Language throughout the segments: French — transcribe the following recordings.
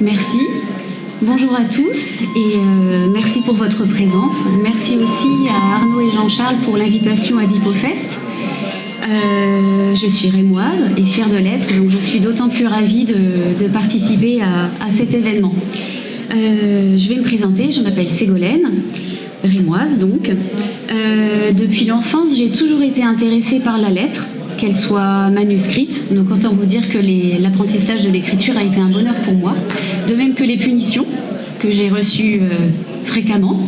Merci. Bonjour à tous et merci pour votre présence. Merci aussi à Arnaud et Jean-Charles pour l'invitation à DIPOFest. Je suis rémoise et fière de l'être, donc je suis d'autant plus ravie de participer à cet événement. Je vais me présenter, je m'appelle Ségolène, rémoise donc. Depuis l'enfance, j'ai toujours été intéressée par la lettre, qu'elle soit manuscrite, donc autant vous dire que l'apprentissage de l'écriture a été un bonheur pour moi, de même que les punitions que j'ai reçues fréquemment.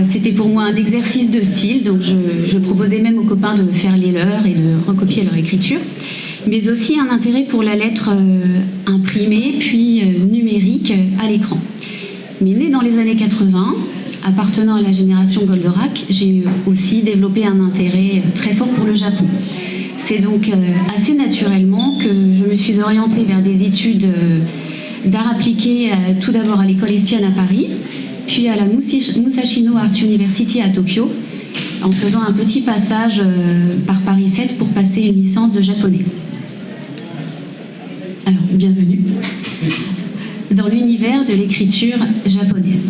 C'était pour moi un exercice de style, donc je proposais même aux copains de faire les leurs et de recopier leur écriture, mais aussi un intérêt pour la lettre imprimée puis numérique à l'écran. Mais née dans les années 80, appartenant à la génération Goldorak, j'ai aussi développé un intérêt très fort pour le Japon. C'est donc assez naturellement que je me suis orientée vers des études d'art appliqué tout d'abord à l'école Estienne à Paris, puis à la Musashino Art University à Tokyo, en faisant un petit passage par Paris 7 pour passer une licence de japonais. Alors, bienvenue dans l'univers de l'écriture japonaise.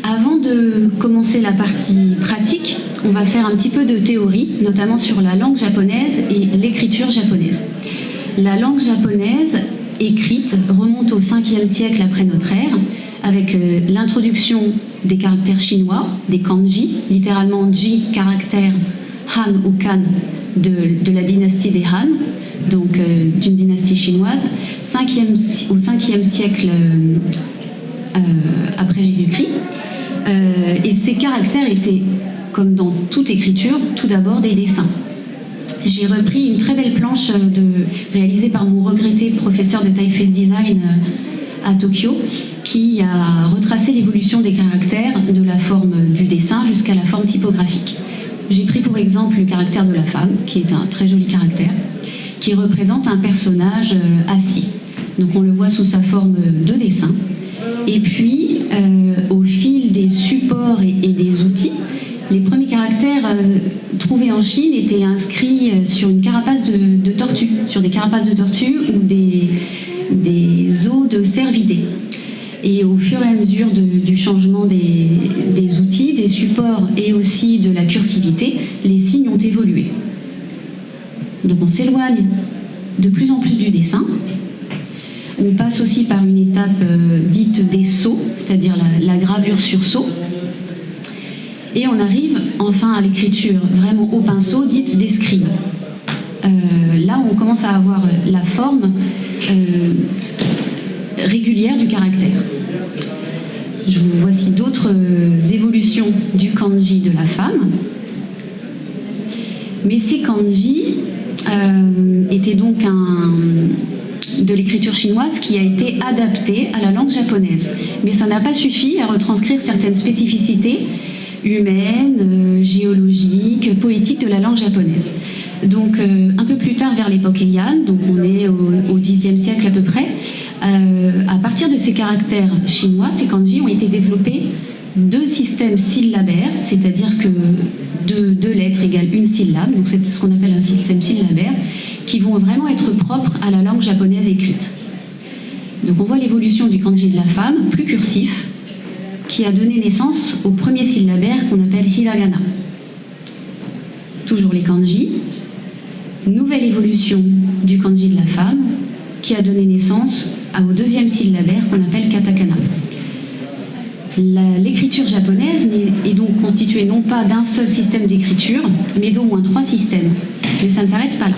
Avant de commencer la partie pratique, on va faire un petit peu de théorie, notamment sur la langue japonaise et l'écriture japonaise. La langue japonaise écrite remonte au 5e siècle après notre ère, avec l'introduction des caractères chinois, des kanji, littéralement ji, caractère, han ou kan, de la dynastie des Han, donc d'une dynastie chinoise, au 5e siècle après Jésus-Christ. Et ces caractères étaient, comme dans toute écriture, tout d'abord des dessins. J'ai repris une très belle planche réalisée par mon regretté professeur de typeface design à Tokyo, qui a retracé l'évolution des caractères de la forme du dessin jusqu'à la forme typographique. J'ai pris pour exemple le caractère de la femme, qui est un très joli caractère, qui représente un personnage assis. Donc on le voit sous sa forme de dessin. Et puis, au fil des supports et des outils, les premiers caractères trouvés en Chine étaient inscrits sur une carapace de tortue, sur des carapaces de tortue ou des os de cervidés. Et au fur et à mesure du changement des outils, des supports et aussi de la cursivité, les signes ont évolué. Donc on s'éloigne de plus en plus du dessin. On passe aussi par une étape dite des sceaux, c'est-à-dire la gravure sur sceau. Et on arrive enfin à l'écriture vraiment au pinceau, dite des scribes. Là, on commence à avoir la forme régulière du caractère. Voici d'autres évolutions du kanji de la femme. Mais ces kanji étaient donc de l'écriture chinoise qui a été adaptée à la langue japonaise. Mais ça n'a pas suffi à retranscrire certaines spécificités humaines, géologiques, poétiques de la langue japonaise. Donc un peu plus tard, vers l'époque Heian, donc on est au Xe siècle à peu près, à partir de ces caractères chinois, ces kanji ont été développés deux systèmes syllabaires, c'est-à-dire que deux lettres égale une syllabe, donc c'est ce qu'on appelle un système syllabaire, qui vont vraiment être propres à la langue japonaise écrite. Donc on voit l'évolution du kanji de la femme, plus cursif, qui a donné naissance au premier syllabaire qu'on appelle hiragana. Toujours les kanji. Nouvelle évolution du kanji de la femme, qui a donné naissance au deuxième syllabaire qu'on appelle katakana. L'écriture japonaise est donc constituée non pas d'un seul système d'écriture, mais d'au moins 3 systèmes. Mais ça ne s'arrête pas là,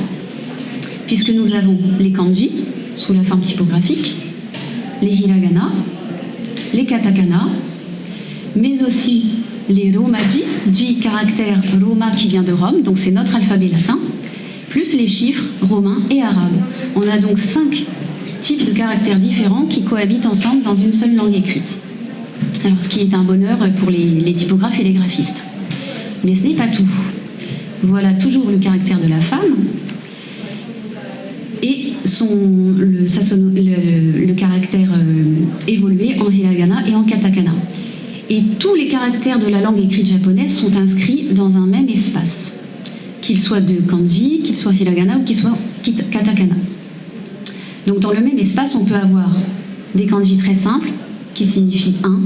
puisque nous avons les kanji, sous la forme typographique, les hiragana, les katakana, mais aussi les romaji, ji caractère Roma qui vient de Rome, donc c'est notre alphabet latin, plus les chiffres romains et arabes. On a donc 5 types de caractères différents qui cohabitent ensemble dans une seule langue écrite. Alors, ce qui est un bonheur pour les typographes et les graphistes. Mais ce n'est pas tout. Voilà toujours le caractère de la femme et le caractère évolué en hiragana et en katakana. Et tous les caractères de la langue écrite japonaise sont inscrits dans un même espace, qu'il soit de kanji, qu'il soit hiragana ou qu'il soit katakana. Donc dans le même espace, on peut avoir des kanji très simples, qui signifient un,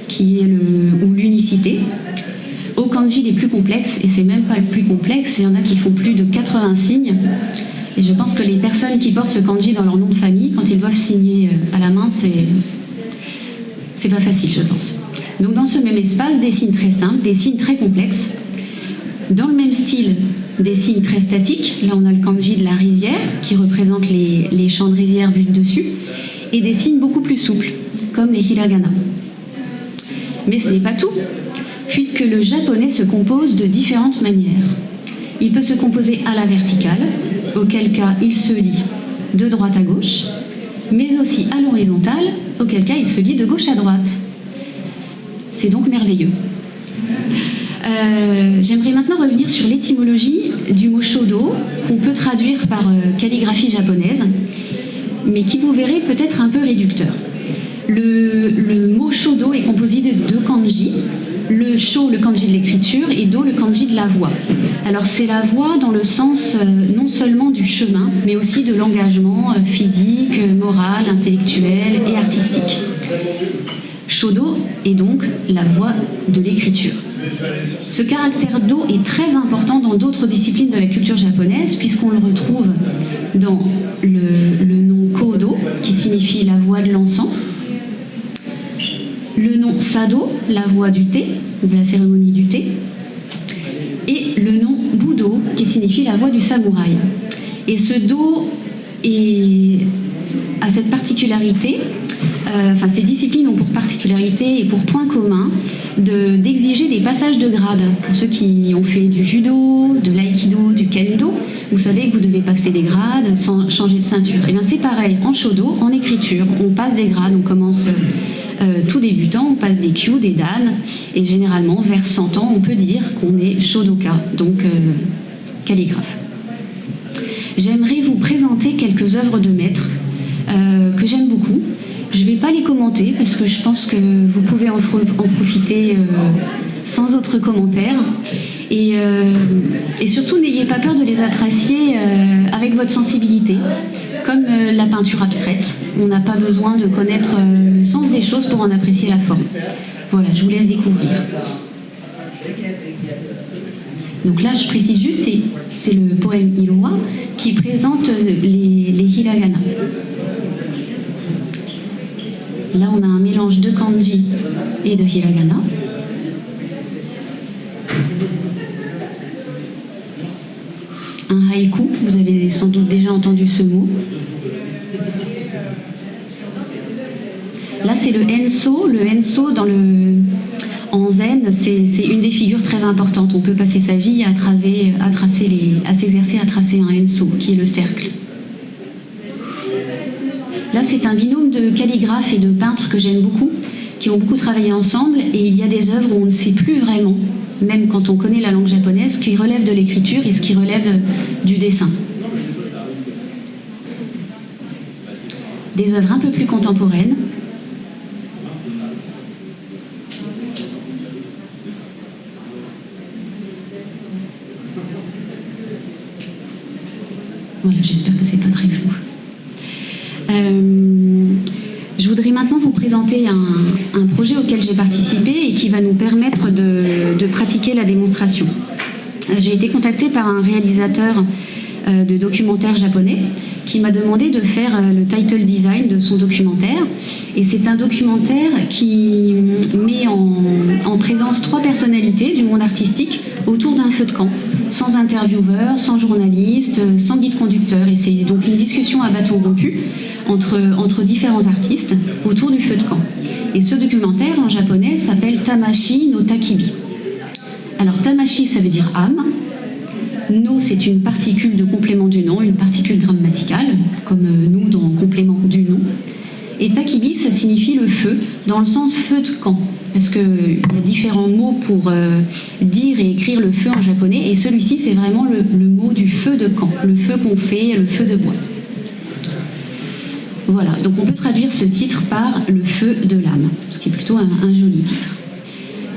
qui est ou l'unicité, aux kanji les plus complexes, et c'est même pas le plus complexe, il y en a qui font plus de 80 signes, et je pense que les personnes qui portent ce kanji dans leur nom de famille, quand ils doivent signer à la main, c'est pas facile, je pense. Donc dans ce même espace, des signes très simples, des signes très complexes, dans le même style, des signes très statiques, là on a le kanji de la rizière, qui représente les champs de rizière vus de dessus, et des signes beaucoup plus souples, comme les hiragana. Mais ce n'est pas tout, puisque le japonais se compose de différentes manières. Il peut se composer à la verticale, auquel cas il se lit de droite à gauche, mais aussi à l'horizontale, auquel cas il se lit de gauche à droite. C'est donc merveilleux. J'aimerais maintenant revenir sur l'étymologie du mot shodo, qu'on peut traduire par calligraphie japonaise, mais qui vous verrez peut-être un peu réducteur. Le mot shodo est composé de deux kanji, le sho, le kanji de l'écriture, et do, le kanji de la voie. Alors c'est la voie dans le sens non seulement du chemin, mais aussi de l'engagement physique, moral, intellectuel et artistique. Shodo est donc la voie de l'écriture. Ce caractère do est très important dans d'autres disciplines de la culture japonaise, puisqu'on le retrouve dans le nom kodo, qui signifie la voie de l'encens, le nom sado, la voie du thé, ou de la cérémonie du thé, et le nom budo, qui signifie la voie du samouraï. Et ce do a cette particularité, ces disciplines ont pour particularité et pour point commun d'exiger des passages de grade. Pour ceux qui ont fait du judo, de l'aïkido, du kendo, vous savez que vous devez passer des grades sans changer de ceinture. Et bien c'est pareil, en shodo, en écriture, on passe des grades, on commence tout débutant, on passe des kyu, des dan, et généralement vers 100 ans, on peut dire qu'on est shodoka, donc calligraphe. J'aimerais vous présenter quelques œuvres de maître que j'aime beaucoup. Je ne vais pas les commenter parce que je pense que vous pouvez en profiter sans autre commentaire. Et surtout, n'ayez pas peur de les apprécier avec votre sensibilité. Comme la peinture abstraite, on n'a pas besoin de connaître le sens des choses pour en apprécier la forme. Voilà, je vous laisse découvrir. Donc là, je précise juste, c'est le poème Iroha qui présente les hiragana. Là, on a un mélange de kanji et de hiragana. Un haïku, vous avez sans doute déjà entendu ce mot. Là, c'est le henso. Le henso, en zen, c'est une des figures très importantes. On peut passer sa vie à s'exercer à tracer un henso, qui est le cercle. Là, c'est un binôme de calligraphes et de peintres que j'aime beaucoup, qui ont beaucoup travaillé ensemble, et il y a des œuvres où on ne sait plus vraiment, même quand on connaît la langue japonaise, ce qui relève de l'écriture et ce qui relève du dessin. Des œuvres un peu plus contemporaines. Voilà, j'espère que c'est pas très flou. Je voudrais maintenant vous présenter un projet auquel j'ai participé et qui va nous permettre de pratiquer la démonstration. J'ai été contactée par un réalisateur de documentaires japonais qui m'a demandé de faire le title design de son documentaire. Et c'est un documentaire qui met en présence 3 personnalités du monde artistique autour d'un feu de camp, sans intervieweur, sans journaliste, sans guide conducteur. Et c'est donc une discussion à bâton rompu entre différents artistes autour du feu de camp. Et ce documentaire en japonais s'appelle Tamashi no Takibi. Alors Tamashi, ça veut dire âme. No, c'est une particule de complément du nom, une particule grammaticale, comme nous dans complément du nom. Et Takibi, ça signifie le feu, dans le sens feu de camp. Parce qu'il y a différents mots pour dire et écrire le feu en japonais, et celui-ci, c'est vraiment le mot du feu de camp, le feu qu'on fait, le feu de bois. Voilà, donc on peut traduire ce titre par le feu de l'âme, ce qui est plutôt un joli titre.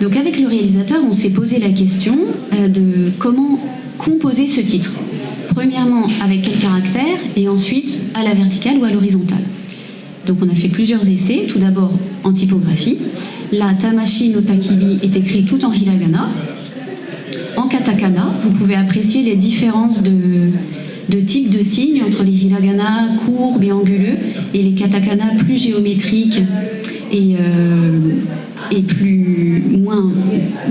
Donc avec le réalisateur, on s'est posé la question de comment composer ce titre. Premièrement avec quel caractère et ensuite à la verticale ou à l'horizontale. Donc on a fait plusieurs essais, tout d'abord en typographie. Là, Tamashi no Takibi est écrit tout en hiragana. En katakana, vous pouvez apprécier les différences de types de signes entre les hiragana courbes et anguleux et les katakana plus géométriques et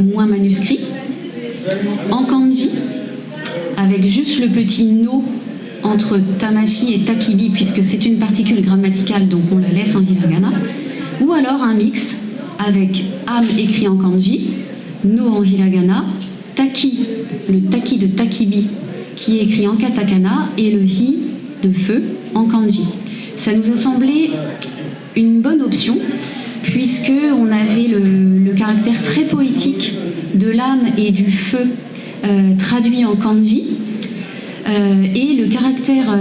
moins manuscrits. En kanji, avec juste le petit no entre Tamashi et Takibi, puisque c'est une particule grammaticale, donc on la laisse en hiragana, ou alors un mix avec âme écrit en kanji, no en hiragana, taki, le taki de Takibi, qui est écrit en katakana, et le hi de feu en kanji. Ça nous a semblé une bonne option, puisqu'on avait le caractère très poétique de l'âme et du feu traduit en kanji, et le caractère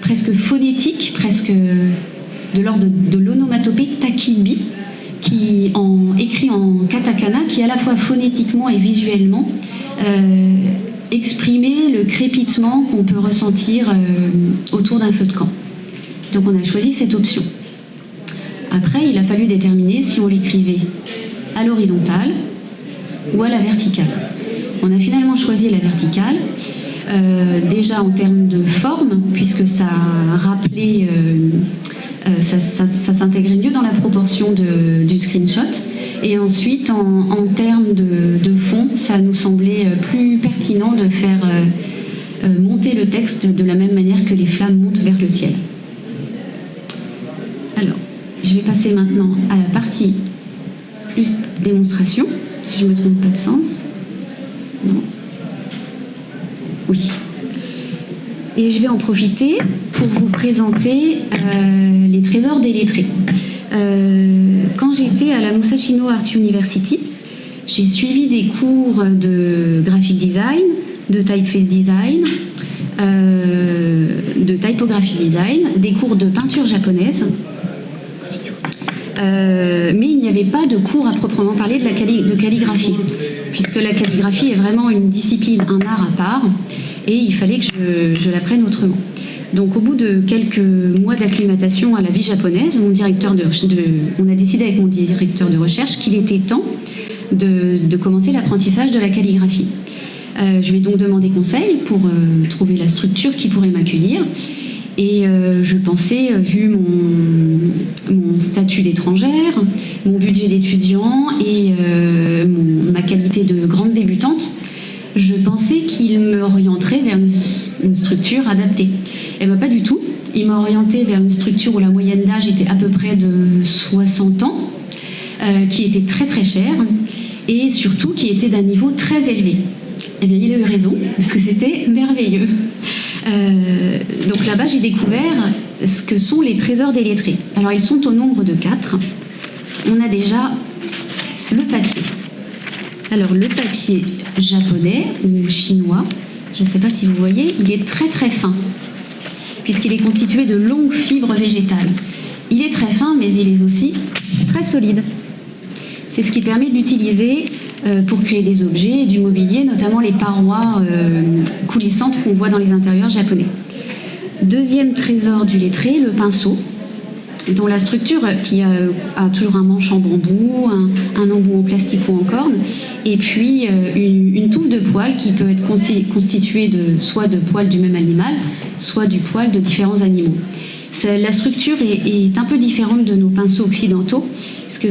presque phonétique, presque de l'ordre de l'onomatopée takibi, écrit en katakana, qui à la fois phonétiquement et visuellement exprimait le crépitement qu'on peut ressentir autour d'un feu de camp. Donc on a choisi cette option. Après, il a fallu déterminer si on l'écrivait à l'horizontale ou à la verticale. On a finalement choisi la verticale, déjà en termes de forme, puisque ça rappelait, ça s'intégrait mieux dans la proportion du screenshot, et ensuite en termes de fond, ça nous semblait plus pertinent de faire monter le texte de la même manière que les flammes montent vers le ciel. Alors, je vais passer maintenant à la partie plus démonstration, si je ne me trompe pas de sens. Non. Oui. Et je vais en profiter pour vous présenter les trésors des lettrés. Quand j'étais à la Musashino Art University, j'ai suivi des cours de graphic design, de typeface design, de typography design, des cours de peinture japonaise. Mais il n'y avait pas de cours à proprement parler de calligraphie, puisque la calligraphie est vraiment une discipline, un art à part, et il fallait que je l'apprenne autrement. Donc au bout de quelques mois d'acclimatation à la vie japonaise, on a décidé avec mon directeur de recherche qu'il était temps de commencer l'apprentissage de la calligraphie. Je lui ai donc demandé conseil pour trouver la structure qui pourrait m'accueillir. Et je pensais, vu mon statut d'étrangère, mon budget d'étudiant et ma qualité de grande débutante, je pensais qu'il m'orienterait vers une structure adaptée. Et bien pas du tout. Il m'a orienté vers une structure où la moyenne d'âge était à peu près de 60 ans, qui était très très chère et surtout qui était d'un niveau très élevé. Eh bien il a eu raison, parce que c'était merveilleux. Donc là-bas, j'ai découvert ce que sont les trésors des lettrés. Alors, ils sont au nombre de 4. On a déjà le papier. Alors, le papier japonais ou chinois, je ne sais pas si vous voyez, il est très très fin, puisqu'il est constitué de longues fibres végétales. Il est très fin, mais il est aussi très solide. C'est ce qui permet de l'utiliser pour créer des objets et du mobilier, notamment les parois coulissantes qu'on voit dans les intérieurs japonais. Deuxième trésor du lettré, le pinceau, dont la structure qui a toujours un manche en bambou, un embout en plastique ou en corne, et puis une touffe de poils qui peut être constituée soit de poils du même animal, soit du poil de différents animaux. La structure est un peu différente de nos pinceaux occidentaux, puisque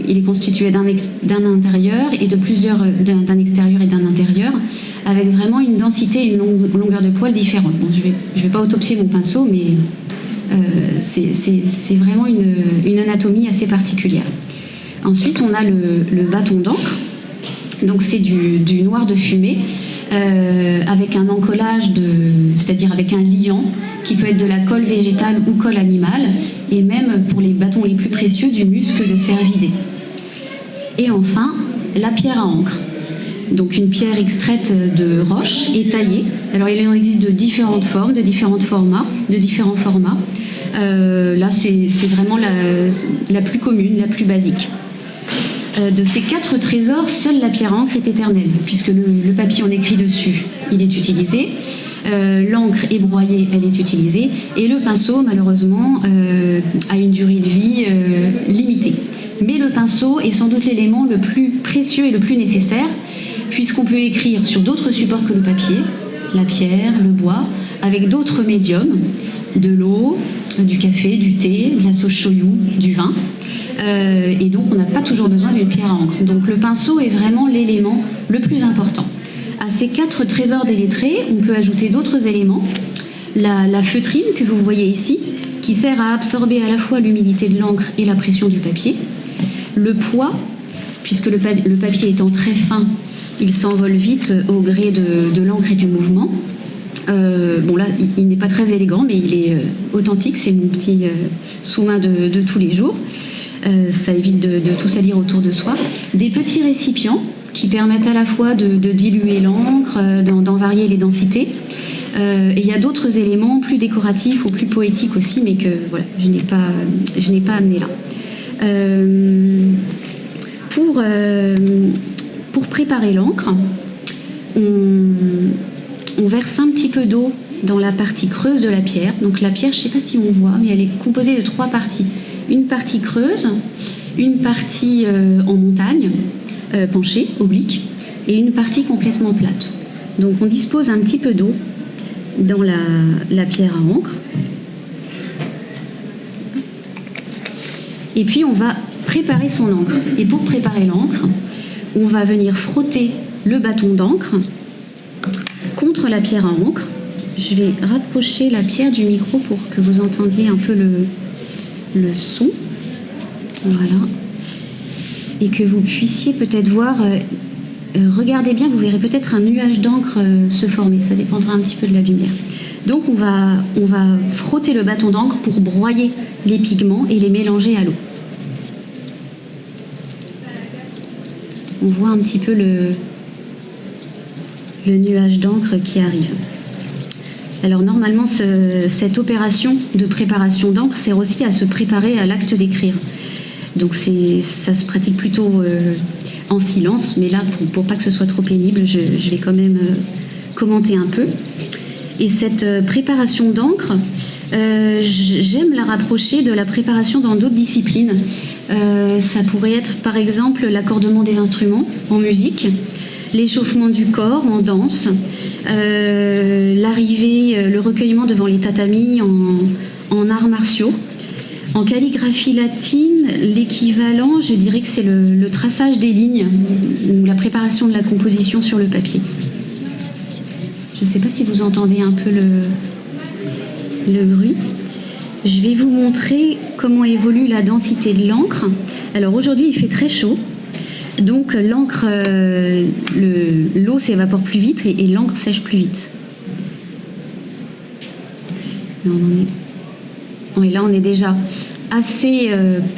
il est constitué d'un intérieur et d'un extérieur et d'un intérieur, avec vraiment une densité et une longueur de poils différentes. Bon, je vais pas autopsier mon pinceau, mais c'est vraiment une anatomie assez particulière. Ensuite, on a le bâton d'encre. Donc c'est du noir de fumée, avec un encollage, c'est-à-dire avec un liant, qui peut être de la colle végétale ou colle animale, et même pour les bâtons les plus précieux, du musc de cervidé. Et enfin, la pierre à encre. Donc une pierre extraite de roche et taillée. Alors il en existe de différentes formes, de différents formats. Là c'est vraiment la plus commune, la plus basique. De ces 4 trésors, seule la pierre à encre est éternelle, puisque le papier on écrit dessus, il est utilisé. L'encre est broyée, elle est utilisée. Et le pinceau, malheureusement, a une durée de vie limitée. Mais le pinceau est sans doute l'élément le plus précieux et le plus nécessaire, puisqu'on peut écrire sur d'autres supports que le papier, la pierre, le bois, avec d'autres médiums, de l'eau, du café, du thé, de la sauce shoyu, du vin. Et donc on n'a pas toujours besoin d'une pierre à encre. Donc le pinceau est vraiment l'élément le plus important. À ces 4 trésors des lettrés, on peut ajouter d'autres éléments. La feutrine que vous voyez ici, qui sert à absorber à la fois l'humidité de l'encre et la pression du papier. Le poids, puisque le papier étant très fin, il s'envole vite au gré de l'encre et du mouvement. Bon là, il n'est pas très élégant, mais il est authentique, c'est mon petit sous-main de tous les jours. Ça évite de tout salir autour de soi. Des petits récipients qui permettent à la fois de diluer l'encre, d'en varier les densités. Et il y a d'autres éléments plus décoratifs ou plus poétiques aussi, mais que voilà, je n'ai pas amené là. Pour préparer l'encre, on verse un petit peu d'eau dans la partie creuse de la pierre. Donc la pierre, je ne sais pas si on voit, mais elle est composée de 3 parties. Une partie creuse, une partie en montagne, penchée, oblique, et une partie complètement plate. Donc on dispose un petit peu d'eau dans la pierre à encre. Et puis on va préparer son encre. Et pour préparer l'encre, on va venir frotter le bâton d'encre contre la pierre à encre. Je vais rapprocher la pierre du micro pour que vous entendiez un peu le son. Voilà. Et que vous puissiez peut-être voir, regardez bien, vous verrez peut-être un nuage d'encre se former. Ça dépendra un petit peu de la lumière. Donc on va frotter le bâton d'encre pour broyer les pigments et les mélanger à l'eau. On voit un petit peu le nuage d'encre qui arrive. Alors normalement, cette opération de préparation d'encre sert aussi à se préparer à l'acte d'écrire. Donc ça se pratique plutôt en silence, mais là, pour pas que ce soit trop pénible, je vais quand même commenter un peu. Et cette préparation d'encre, j'aime la rapprocher de la préparation dans d'autres disciplines. Ça pourrait être par exemple l'accordement des instruments en musique, l'échauffement du corps en danse, l'arrivée, le recueillement devant les tatamis en arts martiaux. En calligraphie latine, l'équivalent, je dirais que c'est le traçage des lignes ou la préparation de la composition sur le papier. Je ne sais pas si vous entendez un peu le bruit. Je vais vous montrer comment évolue la densité de l'encre. Alors aujourd'hui, il fait très chaud. Donc l'encre, l'eau s'évapore plus vite et l'encre sèche plus vite. Et là, on est déjà assez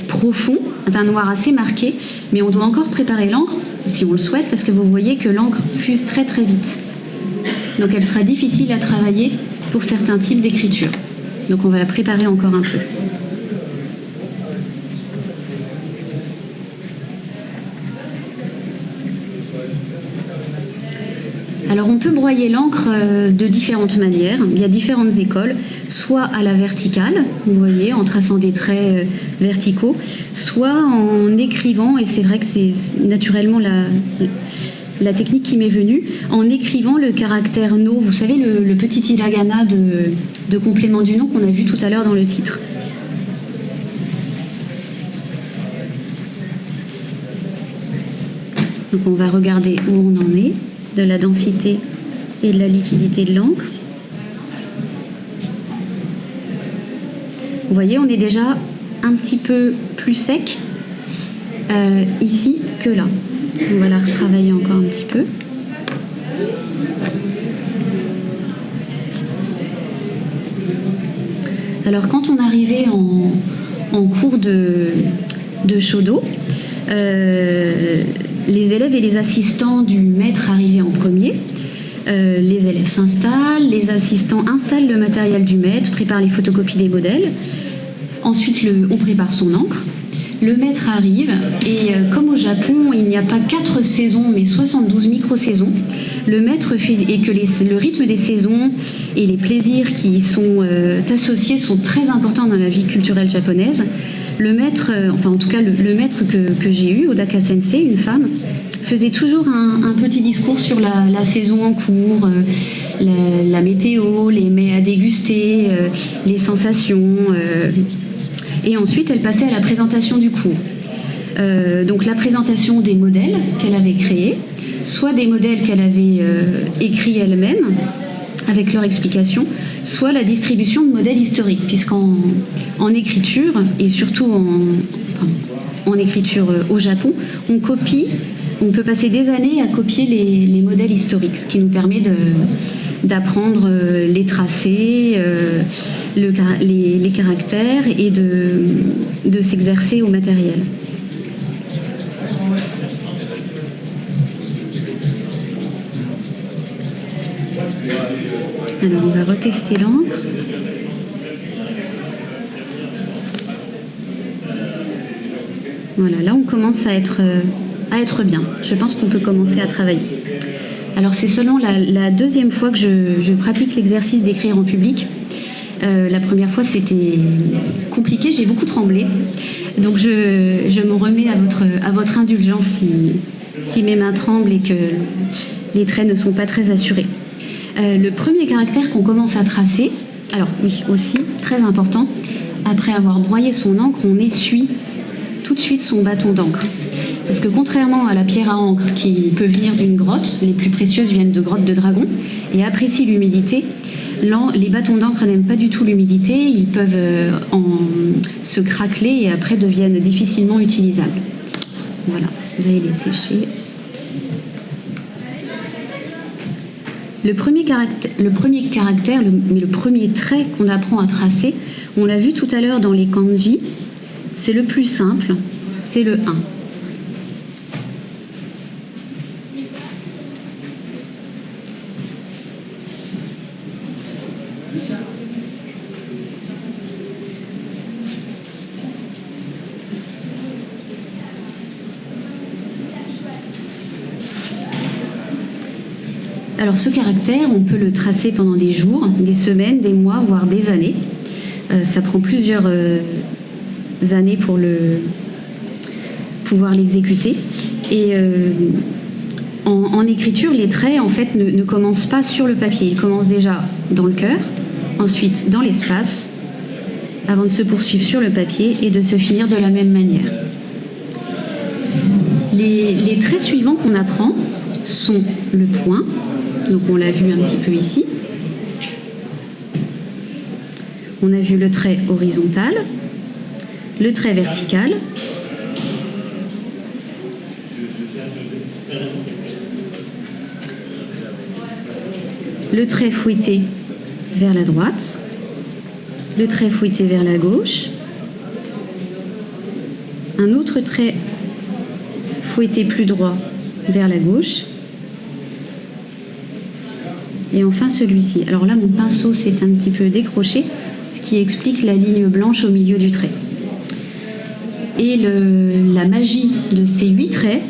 profond, d'un noir assez marqué, mais on doit encore préparer l'encre, si on le souhaite, parce que vous voyez que l'encre fuse très très vite. Donc elle sera difficile à travailler pour certains types d'écriture. Donc on va la préparer encore un peu. Alors on peut broyer l'encre de différentes manières. Il y a différentes écoles, soit à la verticale, vous voyez, en traçant des traits verticaux, soit en écrivant, et c'est vrai que c'est naturellement la technique qui m'est venue, en écrivant le caractère no, vous savez, le petit hiragana de complément du nom qu'on a vu tout à l'heure dans le titre. Donc on va regarder où on en est, de la densité et de la liquidité de l'encre. Vous voyez, on est déjà un petit peu plus sec ici que là. On va la retravailler encore un petit peu. Alors quand on arrivait en cours de Shodo, les élèves et les assistants du maître arrivaient en premier. Les élèves s'installent, les assistants installent le matériel du maître, préparent les photocopies des modèles. Ensuite, on prépare son encre. Le maître arrive et comme au Japon, il n'y a pas 4 saisons mais 72 micro-saisons, le maître fait et que le rythme des saisons et les plaisirs qui y sont associés sont très importants dans la vie culturelle japonaise. Le maître, enfin en tout cas le maître que j'ai eu, Odaka Sensei, une femme, faisait toujours un petit discours sur la saison en cours, la météo, les mets à déguster, les sensations. Et ensuite, elle passait à la présentation du cours. Donc la présentation des modèles qu'elle avait créés, soit des modèles qu'elle avait écrits elle-même, avec leur explication, soit la distribution de modèles historiques, puisqu'en écriture, et surtout en écriture au Japon, on peut passer des années à copier les modèles historiques, ce qui nous permet d'apprendre les tracés, les caractères et de s'exercer au matériel. Alors on va retester l'encre. Voilà, là on commence à être bien. Je pense qu'on peut commencer à travailler. Alors c'est seulement la deuxième fois que je pratique l'exercice d'écrire en public. La première fois c'était compliqué, j'ai beaucoup tremblé. Donc je me remets à votre indulgence si mes mains tremblent et que les traits ne sont pas très assurés. Le premier caractère qu'on commence à tracer, alors oui aussi, très important, après avoir broyé son encre, on essuie tout de suite son bâton d'encre. Parce que contrairement à la pierre à encre qui peut venir d'une grotte, les plus précieuses viennent de grottes de dragon et apprécient l'humidité, les bâtons d'encre n'aiment pas du tout l'humidité, ils peuvent se craqueler et après deviennent difficilement utilisables. Voilà, vous allez les sécher. Le premier trait qu'on apprend à tracer, on l'a vu tout à l'heure dans les kanji, c'est le plus simple, c'est le 1. Alors ce caractère, on peut le tracer pendant des jours, des semaines, des mois, voire des années. Ça prend plusieurs années pour pouvoir l'exécuter. Et en écriture, les traits en fait ne commencent pas sur le papier. Ils commencent déjà dans le cœur, ensuite dans l'espace, avant de se poursuivre sur le papier et de se finir de la même manière. Les traits suivants qu'on apprend sont le point, donc on l'a vu un petit peu ici. On a vu le trait horizontal, le trait vertical, le trait fouetté vers la droite, le trait fouetté vers la gauche, un autre trait fouetté plus droit vers la gauche, et enfin celui-ci. Alors là, mon pinceau s'est un petit peu décroché, ce qui explique la ligne blanche au milieu du trait. Et la magie de ces 8 traits,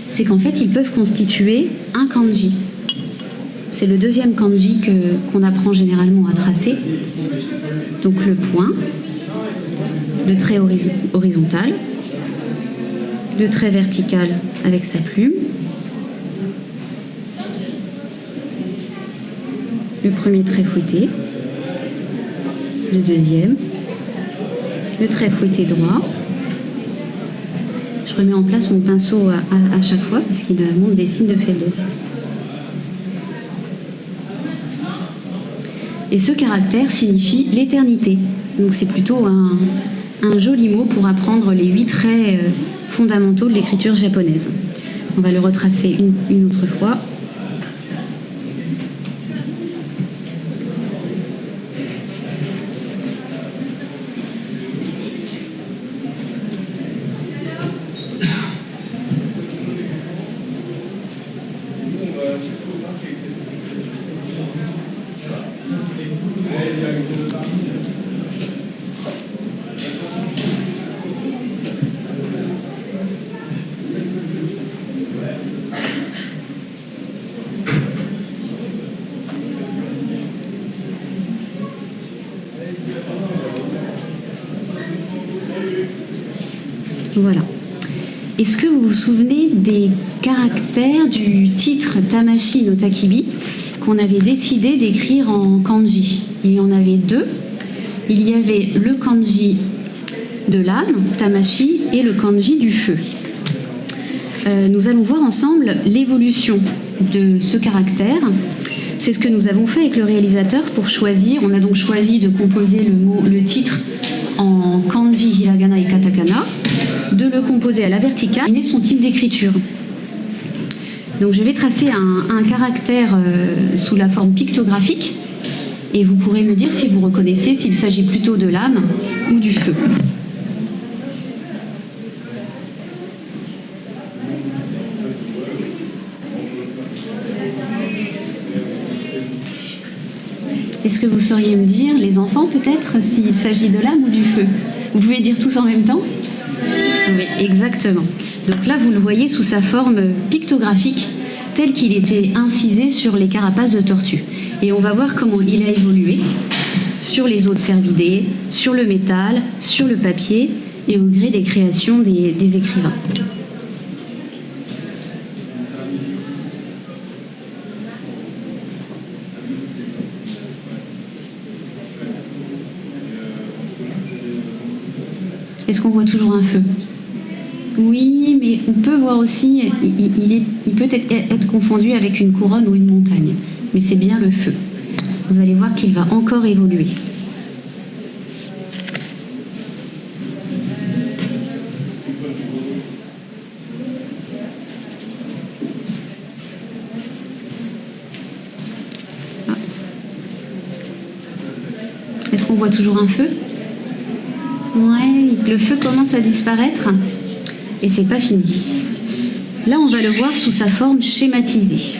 c'est qu'en fait, ils peuvent constituer un kanji. C'est le deuxième kanji qu'on apprend généralement à tracer. Donc le point, le trait horizontal, le trait vertical avec sa plume, le premier trait fouetté, le deuxième, le trait fouetté droit. Je remets en place mon pinceau à chaque fois parce qu'il montre des signes de faiblesse. Et ce caractère signifie l'éternité. Donc c'est plutôt un joli mot pour apprendre les 8 traits fondamentaux de l'écriture japonaise. On va le retracer une autre fois. Voilà. Est-ce que vous vous souvenez des caractères du titre Tamashii no Takibi qu'on avait décidé d'écrire en kanji? Il y en avait deux. Il y avait le kanji de l'âme, Tamashi, et le kanji du feu. Nous allons voir ensemble l'évolution de ce caractère. C'est ce que nous avons fait avec le réalisateur pour choisir. On a donc choisi de composer le titre en kanji, hiragana et katakana, de le composer à la verticale et son type d'écriture. Donc je vais tracer un caractère sous la forme pictographique et vous pourrez me dire si vous reconnaissez s'il s'agit plutôt de l'âme ou du feu. Est-ce que vous sauriez me dire, les enfants peut-être, s'il s'agit de l'âme ou du feu? Vous pouvez dire tous en même temps? Oui, exactement. Donc là, vous le voyez sous sa forme pictographique, tel qu'il était incisé sur les carapaces de tortue. Et on va voir comment il a évolué sur les os de cervidés, sur le métal, sur le papier et au gré des créations des écrivains. Est-ce qu'on voit toujours un feu? Oui, mais on peut voir aussi, il peut être confondu avec une couronne ou une montagne. Mais c'est bien le feu. Vous allez voir qu'il va encore évoluer. Ah. Est-ce qu'on voit toujours un feu? Ouais, le feu commence à disparaître et c'est pas fini. Là, on va le voir sous sa forme schématisée.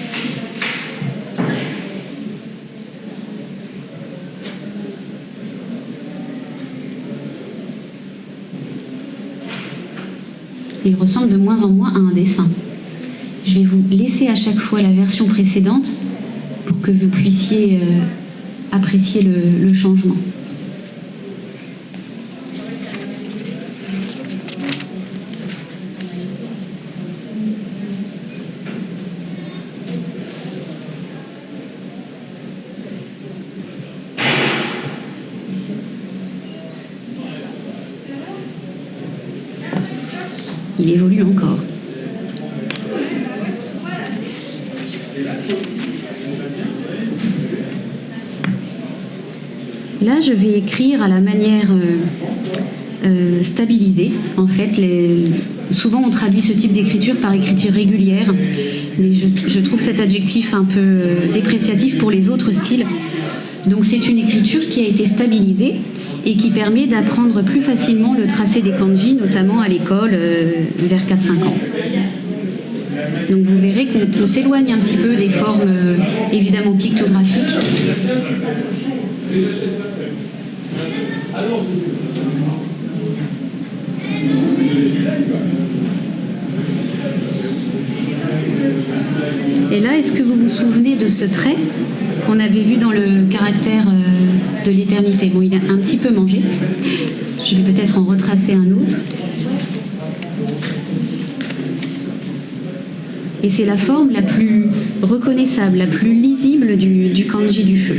Il ressemble de moins en moins à un dessin. Je vais vous laisser à chaque fois la version précédente pour que vous puissiez apprécier le changement. Il évolue encore. Là, je vais écrire à la manière stabilisée. En fait, souvent on traduit ce type d'écriture par écriture régulière, mais je trouve cet adjectif un peu dépréciatif pour les autres styles. Donc c'est une écriture qui a été stabilisée et qui permet d'apprendre plus facilement le tracé des kanji, notamment à l'école vers 4-5 ans. Donc vous verrez qu'on s'éloigne un petit peu des formes évidemment pictographiques. Et là, est-ce que vous vous souvenez de ce trait qu'on avait vu dans le caractère de l'éternité? Bon, il a un petit peu mangé. Je vais peut-être en retracer un autre. Et c'est la forme la plus reconnaissable, la plus lisible du kanji du feu.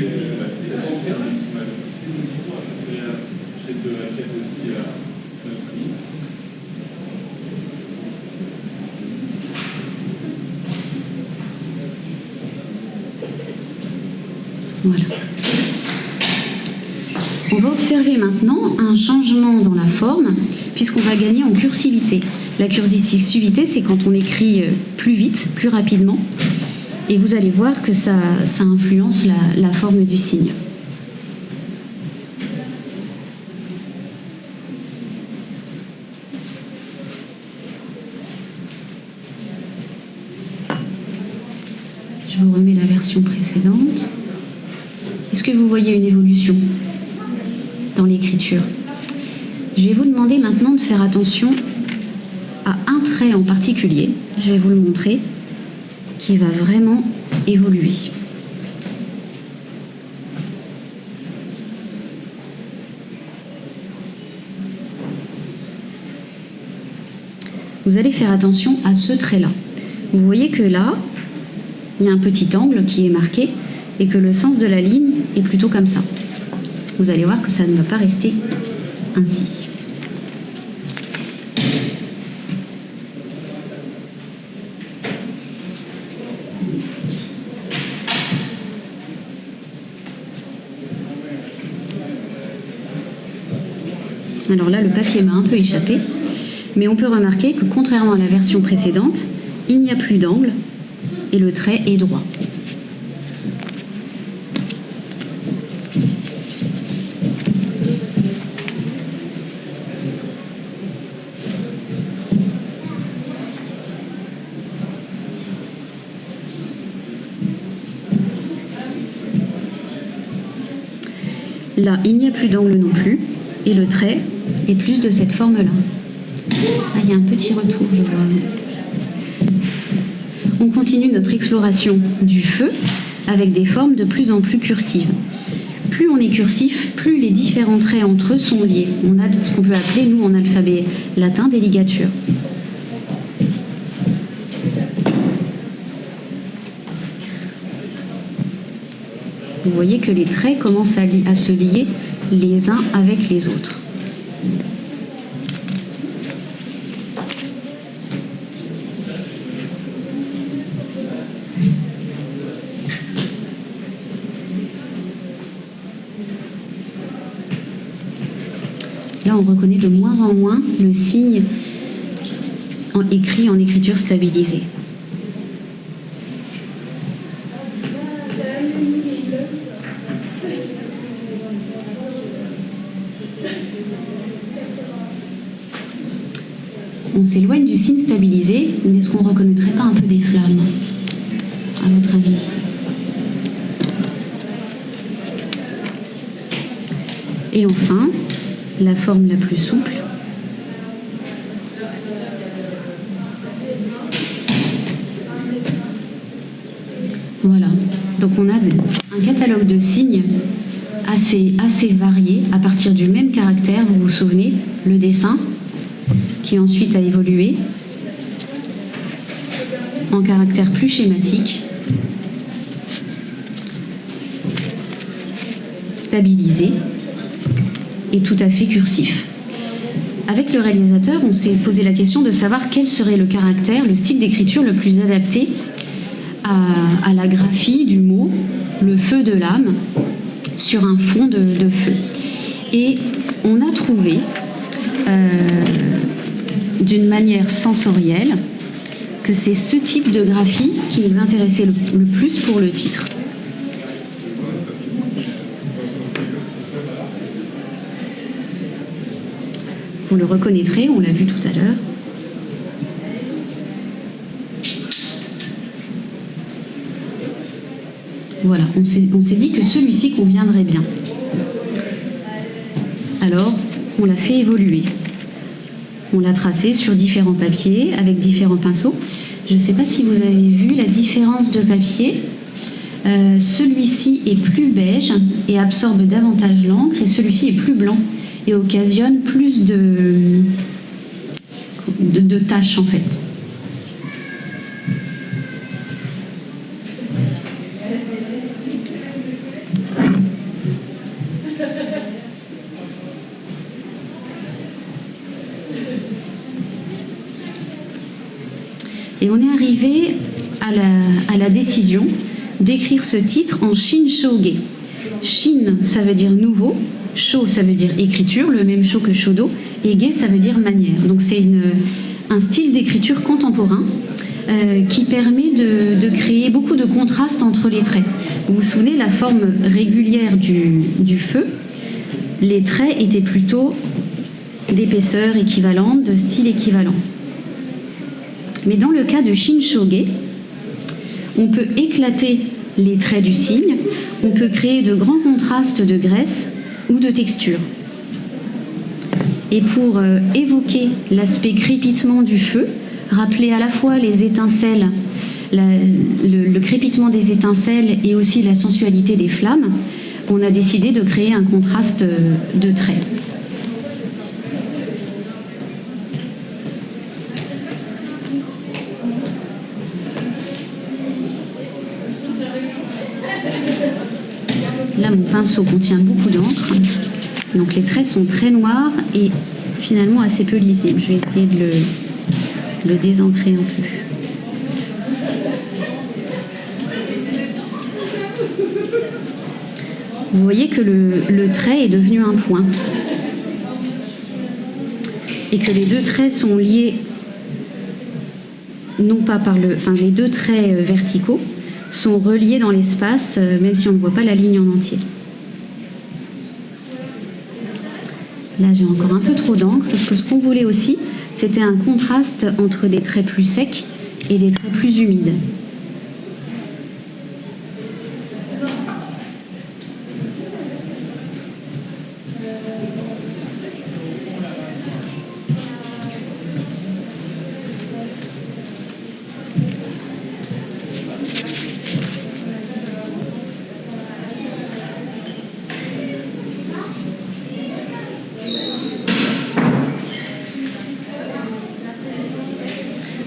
Voilà. On va observer maintenant un changement dans la forme, puisqu'on va gagner en cursivité. La cursivité, c'est quand on écrit plus vite, plus rapidement, et vous allez voir que ça influence la forme du signe. Je vous remets la version précédente. Est-ce que vous voyez une évolution dans l'écriture? Je vais vous demander maintenant de faire attention à un trait en particulier, je vais vous le montrer, qui va vraiment évoluer. vous allez faire attention à ce trait-là. Vous voyez que là, il y a un petit angle qui est marqué et que le sens de la ligne est plutôt comme ça. Vous allez voir que ça ne va pas rester ainsi. Alors là, le papier m'a un peu échappé, mais on peut remarquer que contrairement à la version précédente, il n'y a plus d'angle et le trait est droit. Là, il n'y a plus d'angle non plus, et le trait est plus de cette forme-là. Ah, il y a un petit retour, je vois. On continue notre exploration du feu avec des formes de plus en plus cursives. Plus on est cursif, plus les différents traits entre eux sont liés. On a ce qu'on peut appeler, nous, en alphabet latin, des ligatures. Vous voyez que les traits commencent à se lier les uns avec les autres. Là, on reconnaît de moins en moins le signe écrit en écriture stabilisée. On s'éloigne du signe stabilisé, mais est-ce qu'on ne reconnaîtrait pas un peu des flammes, à votre avis? Et enfin, la forme la plus souple. Voilà, donc on a un catalogue de signes assez varié à partir du même caractère. Vous vous souvenez, le dessin, qui ensuite a évolué en caractère plus schématique, stabilisé et tout à fait cursif. Avec le réalisateur, on s'est posé la question de savoir quel serait le caractère, le style d'écriture le plus adapté à la graphie du mot, le feu de l'âme, sur un fond de feu. Et on a trouvé d'une manière sensorielle que c'est ce type de graphie qui nous intéressait le plus pour le titre. Vous le reconnaîtrez, on l'a vu tout à l'heure. Voilà, on s'est dit que celui-ci conviendrait bien. Alors, on l'a fait évoluer. On l'a tracé sur différents papiers avec différents pinceaux. Je ne sais pas si vous avez vu la différence de papier. Celui-ci est plus beige et absorbe davantage l'encre, et celui-ci est plus blanc et occasionne plus de taches en fait. Et on est arrivé à la décision d'écrire ce titre en Shin-Shōge. Shin, ça veut dire nouveau, Shō, ça veut dire écriture, le même Shō que Shodo, et Ge, ça veut dire manière. Donc c'est un style d'écriture contemporain qui permet de créer beaucoup de contrastes entre les traits. Vous vous souvenez, la forme régulière du feu, les traits étaient plutôt d'épaisseur équivalente, de style équivalent. Mais dans le cas de Shin-Shōge, on peut éclater les traits du signe, on peut créer de grands contrastes de graisse ou de texture. Et pour évoquer l'aspect crépitement du feu, rappeler à la fois les étincelles, le crépitement des étincelles et aussi la sensualité des flammes, on a décidé de créer un contraste de traits. Là, mon pinceau contient beaucoup d'encre. Donc les traits sont très noirs et finalement assez peu lisibles. Je vais essayer de le désancrer un peu. Vous voyez que le trait est devenu un point. Et que les deux traits sont liés, non pas par les deux traits verticaux sont reliés dans l'espace, même si on ne voit pas la ligne en entier. Là, j'ai encore un peu trop d'encre, parce que ce qu'on voulait aussi, c'était un contraste entre des traits plus secs et des traits plus humides.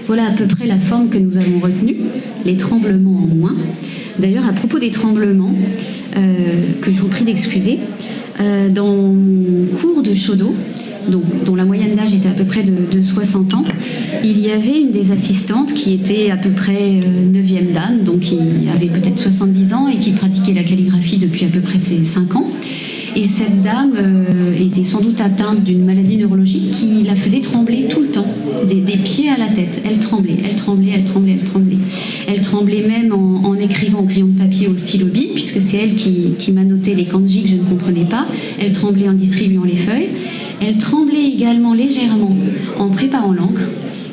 Voilà à peu près la forme que nous avons retenue, les tremblements en moins. D'ailleurs, à propos des tremblements, que je vous prie d'excuser, dans mon cours de Shodo, dont la moyenne d'âge était à peu près de 60 ans, il y avait une des assistantes qui était à peu près 9e dan, donc qui avait peut-être 70 ans et qui pratiquait la calligraphie depuis à peu près ses 5 ans. Et cette dame était sans doute atteinte d'une maladie neurologique qui la faisait trembler tout le temps, des pieds à la tête. Elle tremblait, elle tremblait, elle tremblait, elle tremblait. Elle tremblait même en écrivant au crayon de papier au stylo bic, puisque c'est elle qui m'a noté les kanji que je ne comprenais pas. Elle tremblait en distribuant les feuilles. Elle tremblait également légèrement en préparant l'encre.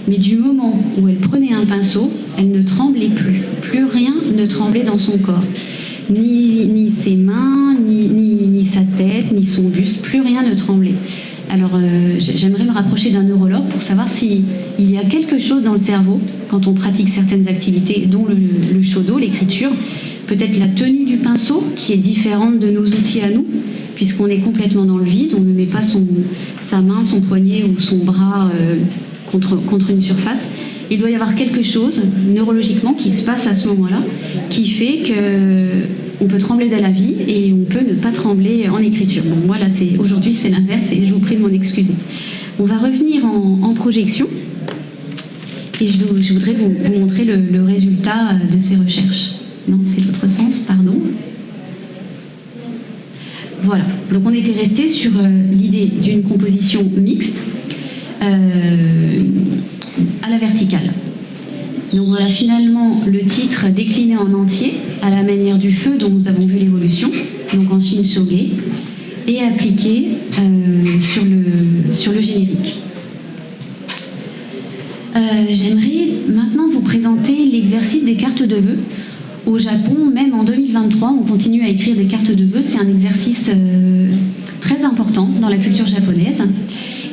Mais du moment où elle prenait un pinceau, elle ne tremblait plus. Plus rien ne tremblait dans son corps. Ni ses mains, ni sa tête, ni son buste, plus rien ne tremblait. Alors j'aimerais me rapprocher d'un neurologue pour savoir s'il y a quelque chose dans le cerveau, quand on pratique certaines activités, dont le shodo, l'écriture, peut-être la tenue du pinceau, qui est différente de nos outils à nous, puisqu'on est complètement dans le vide, on ne met pas sa main, son poignet ou son bras contre une surface. Il doit y avoir quelque chose neurologiquement qui se passe à ce moment-là, qui fait qu'on peut trembler de la vie et on peut ne pas trembler en écriture. Bon, moi, là, aujourd'hui, c'est l'inverse et je vous prie de m'en excuser. On va revenir en projection et je voudrais vous montrer le résultat de ces recherches. Non, c'est l'autre sens, pardon. Voilà, donc on était resté sur l'idée d'une composition mixte à la verticale. Donc voilà finalement le titre décliné en entier à la manière du feu dont nous avons vu l'évolution, donc en Shin-Shoge, et appliqué sur le générique. J'aimerais maintenant vous présenter l'exercice des cartes de vœux. Au Japon, même en 2023, on continue à écrire des cartes de vœux. C'est un exercice très important dans la culture japonaise.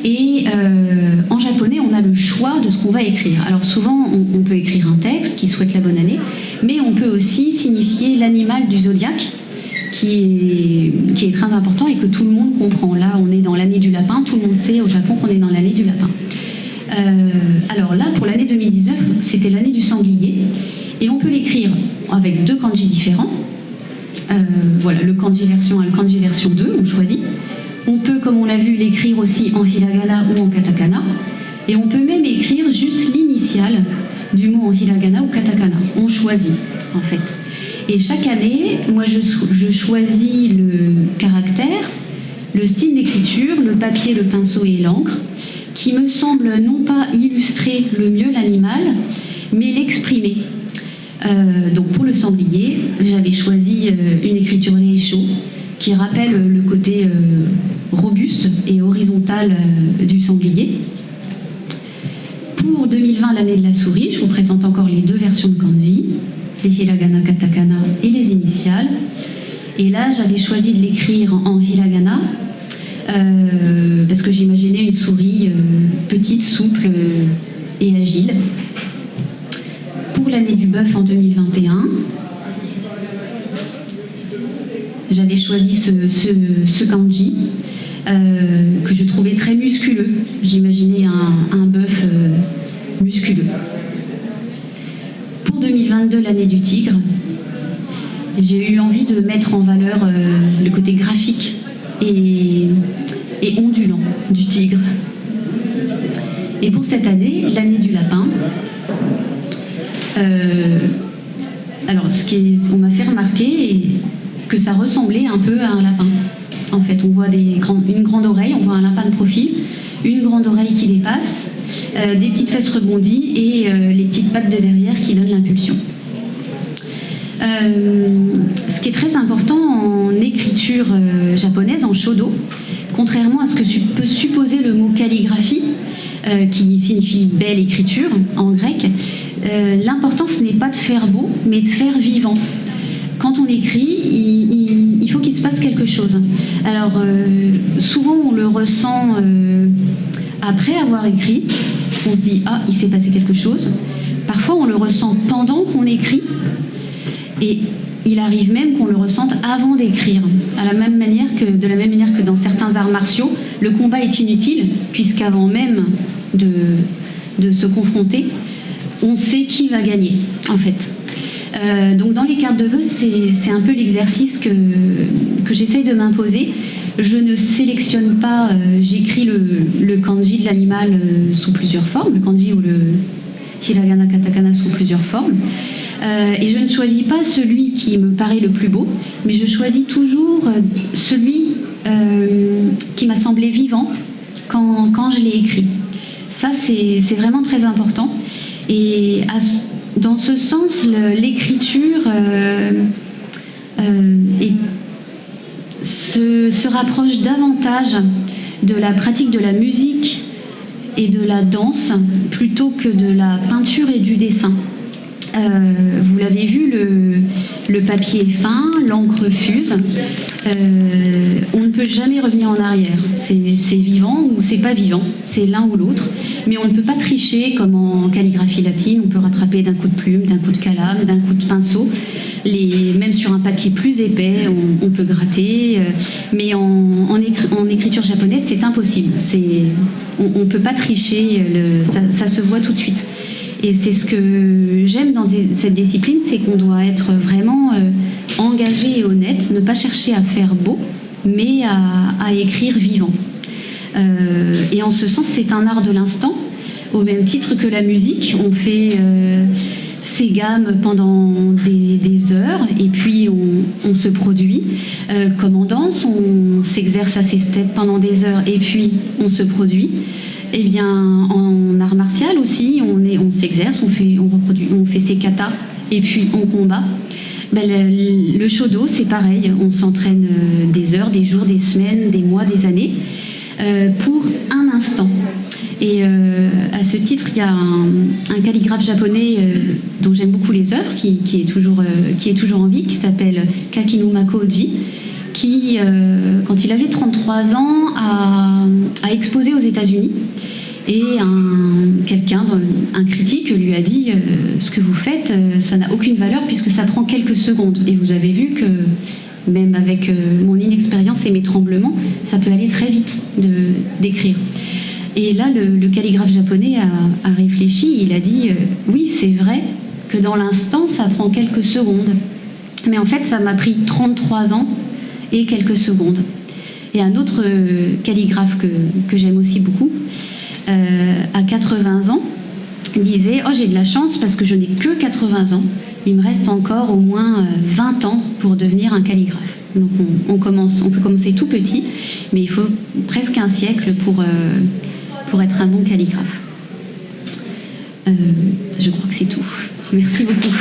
Et en japonais, on a le choix de ce qu'on va écrire. Alors souvent, on peut écrire un texte qui souhaite la bonne année, mais on peut aussi signifier l'animal du zodiaque, qui est très important et que tout le monde comprend. Là, on est dans l'année du lapin. Tout le monde sait au Japon qu'on est dans l'année du lapin. Alors là, pour l'année 2019, c'était l'année du sanglier. Et on peut l'écrire avec deux kanji différents. Voilà, le kanji version 1, le kanji version 2, on choisit. On peut, comme on l'a vu, l'écrire aussi en hiragana ou en katakana. Et on peut même écrire juste l'initiale du mot en hiragana ou katakana. On choisit, en fait. Et chaque année, moi, je choisis le caractère, le style d'écriture, le papier, le pinceau et l'encre, qui me semble non pas illustrer le mieux l'animal, mais l'exprimer. Donc pour le sanglier, j'avais choisi une écriture Reisho qui rappelle le côté robuste et horizontal du sanglier. Pour 2020, l'année de la souris, je vous présente encore les deux versions de kanji, les hiragana, katakana et les initiales. Et là, j'avais choisi de l'écrire en hiragana parce que j'imaginais une souris petite, souple et agile. Pour l'année du bœuf en 2021, j'avais choisi ce kanji que je trouvais très musculeux. J'imaginais un bœuf musculeux. Pour 2022, l'année du tigre, J'ai eu envie de mettre en valeur le côté graphique et ondulant du tigre. Et pour cette année, l'année du lapin, alors on m'a fait remarquer que ça ressemblait un peu à un lapin. En fait, on voit une grande oreille, on voit un lapin de profil, une grande oreille qui dépasse, des petites fesses rebondies et les petites pattes de derrière qui donnent l'impulsion. Ce qui est très important en écriture japonaise, en shodo, contrairement à ce que peut supposer le mot calligraphie, qui signifie belle écriture en grec, l'important ce n'est pas de faire beau, mais de faire vivant. Quand on écrit, il faut qu'il se passe quelque chose. Alors, souvent on le ressent après avoir écrit, on se dit « Ah, il s'est passé quelque chose ». Parfois on le ressent pendant qu'on écrit, et il arrive même qu'on le ressente avant d'écrire. De la même manière que dans certains arts martiaux, le combat est inutile, puisqu'avant même de se confronter, on sait qui va gagner, en fait. Donc dans les cartes de vœux, c'est un peu l'exercice que j'essaye de m'imposer. Je ne sélectionne pas, j'écris le kanji de l'animal sous plusieurs formes, le kanji ou le hiragana katakana sous plusieurs formes. Et je ne choisis pas celui qui me paraît le plus beau, mais je choisis toujours celui qui m'a semblé vivant quand je l'ai écrit. Ça, c'est vraiment très important. Et dans ce sens, l'écriture se rapproche davantage de la pratique de la musique et de la danse plutôt que de la peinture et du dessin. Vous l'avez vu, le papier est fin, l'encre fuse. On ne peut jamais revenir en arrière. C'est vivant ou c'est pas vivant. C'est l'un ou l'autre. Mais on ne peut pas tricher comme en calligraphie latine. On peut rattraper d'un coup de plume, d'un coup de calame, d'un coup de pinceau. Même sur un papier plus épais, on peut gratter. Mais en écriture japonaise, c'est impossible. On ne peut pas tricher. Ça se voit tout de suite. Et c'est ce que j'aime dans cette discipline, c'est qu'on doit être vraiment engagé et honnête, ne pas chercher à faire beau, mais à écrire vivant. Et en ce sens, c'est un art de l'instant, au même titre que la musique. On fait ses gammes pendant des heures, et puis on se produit. Comme en danse, on s'exerce à ses steps pendant des heures, et puis on se produit. Eh bien, en art martial aussi, on s'exerce, on fait ses katas et puis on combat. Ben, le shodo, c'est pareil, on s'entraîne des heures, des jours, des semaines, des mois, des années, pour un instant. Et à ce titre, il y a un calligraphe japonais dont j'aime beaucoup les œuvres, qui est toujours en vie, qui s'appelle Kakinuma Oji, qui, quand il avait 33 ans, a exposé aux États-Unis. Et un critique lui a dit ce que vous faites, ça n'a aucune valeur puisque ça prend quelques secondes. Et vous avez vu que même avec mon inexpérience et mes tremblements, ça peut aller très vite d'écrire. Et là, le calligraphe japonais a réfléchi, il a dit oui, c'est vrai que dans l'instant, ça prend quelques secondes. Mais en fait, ça m'a pris 33 ans et quelques secondes. Et un autre calligraphe que j'aime aussi beaucoup, à 80 ans, disait « Oh, j'ai de la chance parce que je n'ai que 80 ans. Il me reste encore au moins 20 ans pour devenir un calligraphe. » Donc on peut commencer tout petit, mais il faut presque un siècle pour être un bon calligraphe. Je crois que c'est tout. Merci beaucoup.